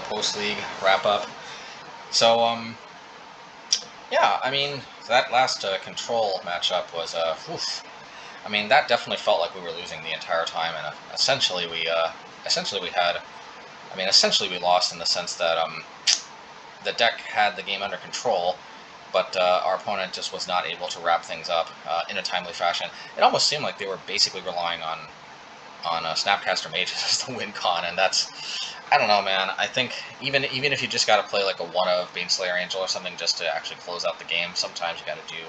post-league wrap-up. So, yeah, I mean, that last control matchup was, oof. I mean, that definitely felt like we were losing the entire time, and essentially we lost in the sense that the deck had the game under control, but our opponent just was not able to wrap things up in a timely fashion. It almost seemed like they were basically relying on Snapcaster Mages as the win con, and that's, I don't know, man. I think even if you just got to play like a one of Baneslayer Angel or something just to actually close out the game, sometimes you got to do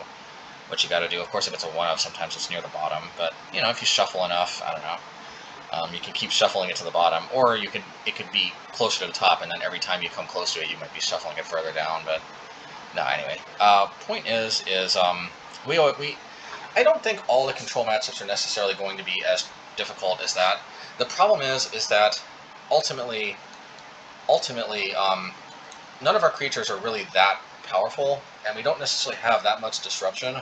what you got to do. Of course, if it's a one of, sometimes it's near the bottom, but you know, if you shuffle enough, I don't know. You can keep shuffling it to the bottom, or it could be closer to the top, and then every time you come close to it, you might be shuffling it further down. But no, anyway. Point is I don't think all the control matchups are necessarily going to be as difficult as that. The problem is that ultimately, none of our creatures are really that powerful, and we don't necessarily have that much disruption.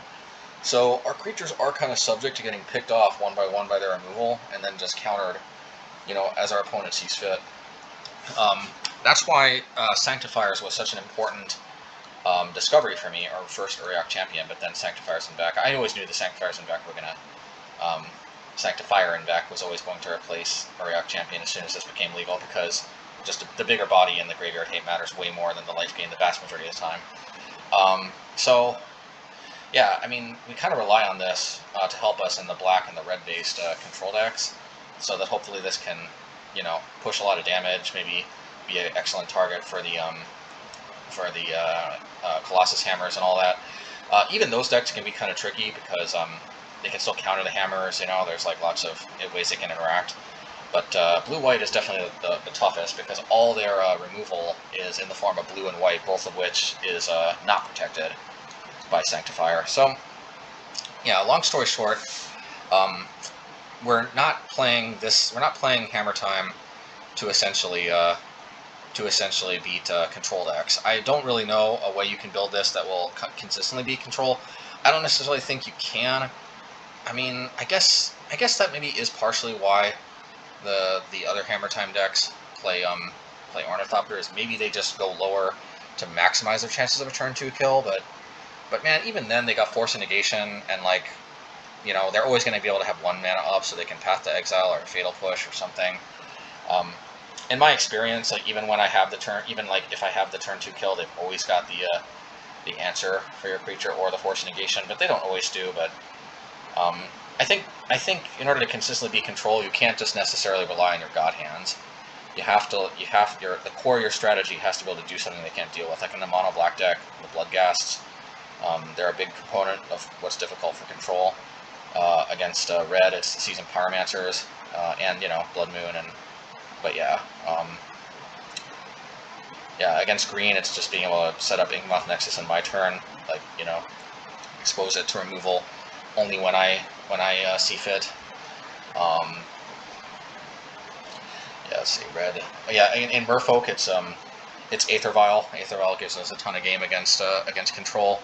So our creatures are kind of subject to getting picked off one by one by their removal, and then just countered, you know, as our opponent sees fit. That's why Sanctifiers was such an important discovery for me, our first Uriak champion, but then Sanctifiers en-Vec. I always knew the Sanctifiers en-Vec were gonna, Sanctifier en-Vec was always going to replace Uriak champion as soon as this became legal, because just the bigger body in the graveyard hate matters way more than the life gain the vast majority of the time. So, yeah, I mean, we kind of rely on this to help us in the black and the red-based control decks, so that hopefully this can, you know, push a lot of damage, maybe be an excellent target for the Colossus Hammers and all that. Even those decks can be kind of tricky because they can still counter the hammers, you know, there's like lots of ways they can interact. But blue-white is definitely the toughest, because all their removal is in the form of blue and white, both of which is not protected by Sanctifier. So, yeah, long story short, we're not playing Hammer Time to essentially beat control decks. I don't really know a way you can build this that will consistently beat control. I don't necessarily think you can. I mean, I guess that maybe is partially why the other Hammer Time decks play Ornithopters. Maybe they just go lower to maximize their chances of a turn 2 kill, but man, even then they got Force of Negation, and like, you know, they're always going to be able to have 1 mana up so they can Path to Exile or Fatal Push or something. In my experience, like, even when I have the turn, even like if I have the turn 2 kill, they've always got the answer for your creature or the Force of Negation, but they don't always do. But I think in order to consistently be control, you can't just necessarily rely on your God hands. The core of your strategy has to be able to do something they can't deal with. Like in the mono black deck, the Bloodghasts, they're a big component of what's difficult for control. Against red, it's the Seasoned Pyromancers, and, you know, Blood Moon, but yeah, against green, it's just being able to set up Inkmoth Nexus in my turn, like, you know, expose it to removal only when I see fit. Yeah, let's see, red. Yeah, in Merfolk, it's Aethervial. Aethervial gives us a ton of game against control.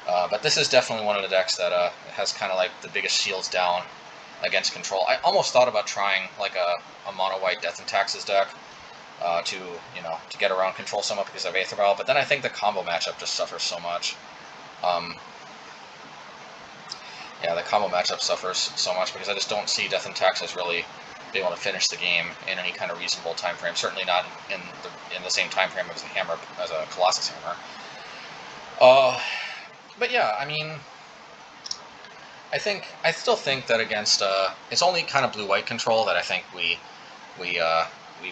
But this is definitely one of the decks that has kind of like the biggest shields down against control. I almost thought about trying like a mono-white Death and Taxes deck to get around control somewhat because of Aethervial, but then I think the combo matchup just suffers so much. Yeah, the combo matchup suffers so much because I just don't see Death and Taxes really being able to finish the game in any kind of reasonable time frame. Certainly not in the same time frame as a Colossus Hammer. But yeah, I mean, I still think that against it's only kind of blue-white control that I think we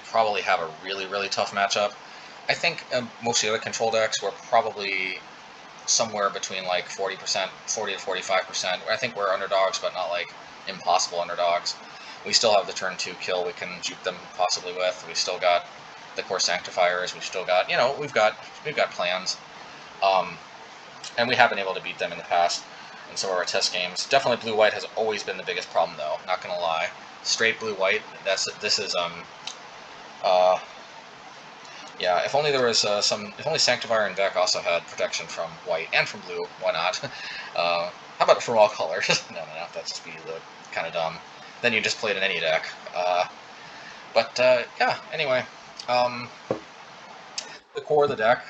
probably have a really, really tough matchup. I think most of the other control decks were probably somewhere between like 40% to 45%. I think we're underdogs, but not like impossible underdogs. We still have the turn 2 kill we can juke them possibly with. We still got the core Sanctifiers. We've still got, you know, we've got plans. And we have been able to beat them in the past in some of our test games. Definitely blue-white has always been the biggest problem, though. Not gonna lie. Straight blue-white. Yeah. If only there was if only Sanctifier en-Vec also had protection from white and from blue. Why not? How about from all colors? No. That's just be kind of dumb. Then you just played in any deck. Yeah. Anyway, The core of the deck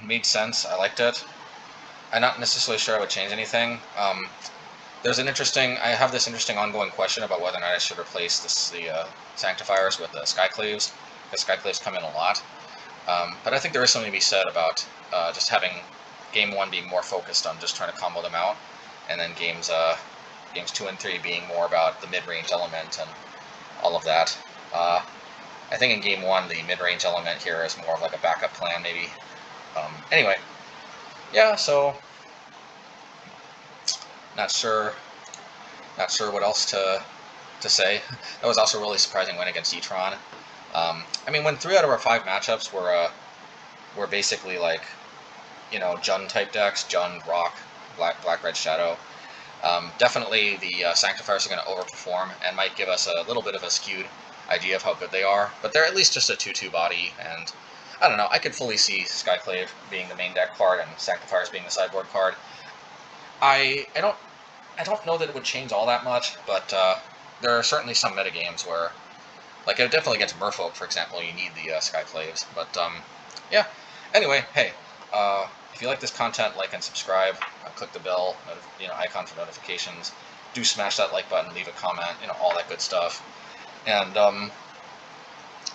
made sense. I liked it. I'm not necessarily sure I would change anything. I have this interesting ongoing question about whether or not I should replace the Sanctifiers with the Skyclaves, because Skyclaves come in a lot. But I think there is something to be said about just having Game 1 being more focused on just trying to combo them out, and then games 2 and 3 being more about the mid-range element and all of that. I think in Game 1 the mid-range element here is more of like a backup plan, maybe. Anyway, yeah, so not sure what else to say. That was also a really surprising win against E-Tron. I mean, when 3 out of our 5 matchups were basically like, you know, Jund type decks, Jund, Rock, Black, Red, Shadow. Definitely the Sanctifiers are going to overperform and might give us a little bit of a skewed idea of how good they are, but they're at least just a 2/2 body, and I don't know, I could fully see Skyclave being the main deck card and Sanctifiers being the sideboard card. I don't know that it would change all that much, but there are certainly some metagames where, like definitely against Merfolk, for example, you need the Skyclaves. But yeah. Anyway, hey, if you like this content, like and subscribe. Click the bell, icon for notifications. Do smash that like button, leave a comment, all that good stuff. And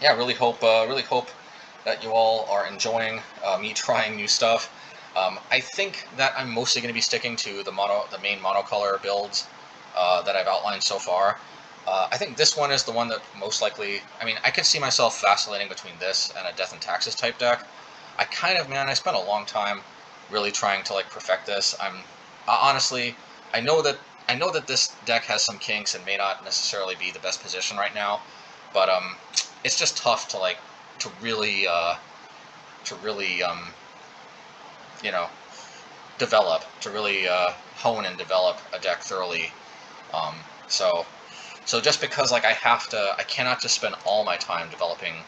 yeah, really hope that you all are enjoying me trying new stuff. I think that I'm mostly going to be sticking to the main monocolor builds that I've outlined so far. I think this one is the one that most likely, I mean, I could see myself vacillating between this and a Death and Taxes type deck. I spent a long time really trying to like perfect this. Honestly, I know that this deck has some kinks and may not necessarily be the best position right now, but it's just tough to really hone and develop a deck thoroughly. So just because I cannot just spend all my time developing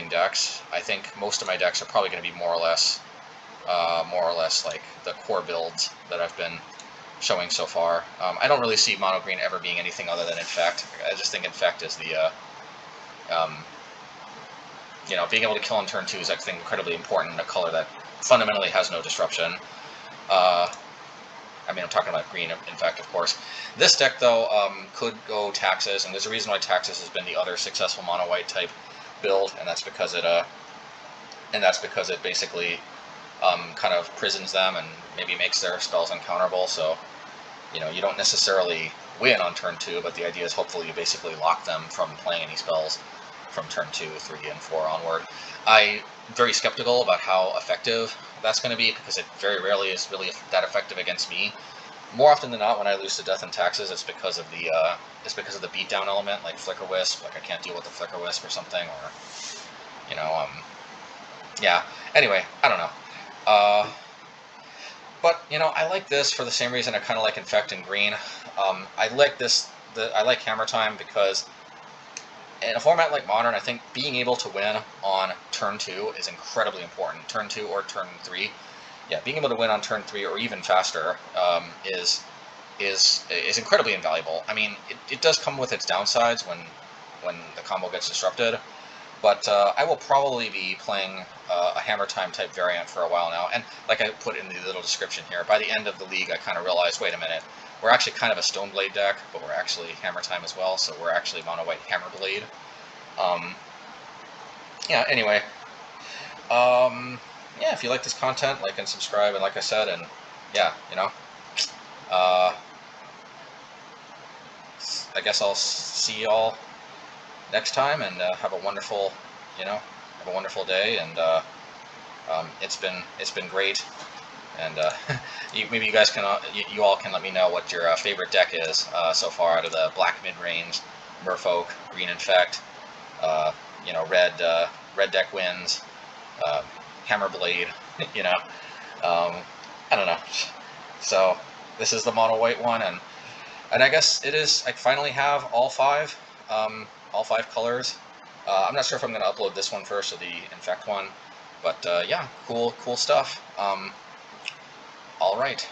decks. I think most of my decks are probably going to be more or less like the core builds that I've been showing so far. I don't really see mono green ever being anything other than Infect. I just think Infect is the being able to kill on turn 2 is, I think, incredibly important in a color that fundamentally has no disruption. I mean, I'm talking about green, Infect, of course. This deck, though, could go Taxes, and there's a reason why Taxes has been the other successful mono-white type build, and that's because it basically kind of prisons them and maybe makes their spells uncounterable. So, you don't necessarily win on turn 2, but the idea is hopefully you basically lock them from playing any spells from turn 2, 3, and 4 onward. I'm very skeptical about how effective that's going to be, because it very rarely is really that effective against me. More often than not, when I lose to Death and Taxes, it's because of the beatdown element, like Flicker Wisp. Like I can't deal with the Flicker Wisp or something, or yeah. Anyway, I don't know. But I like this for the same reason I kind of like Infect and Green. I like this. I like Hammer Time because in a format like Modern, I think being able to win on turn 2 is incredibly important. Turn 2 or turn 3. Yeah, being able to win on turn 3 or even faster is incredibly invaluable. I mean, it does come with its downsides when the combo gets disrupted, but I will probably be playing a Hammer Time type variant for a while now. And like I put in the little description here, by the end of the league, I kind of realized, wait a minute, we're actually kind of a Stoneblade deck, but we're actually Hammer Time as well, so we're actually mono-white Hammerblade. Yeah, anyway. Yeah, if you like this content, like and subscribe, and like I said, and yeah, I guess I'll see y'all next time, and have a wonderful, day, and it's been great. And maybe you guys you all can let me know what your favorite deck is so far out of the black mid-range, Merfolk, green Infect, red deck wins, Hammerblade, I don't know. So this is the mono white one, and I guess it is. I finally have all five colors. I'm not sure if I'm going to upload this one first or the Infect one, but yeah, cool stuff. All right.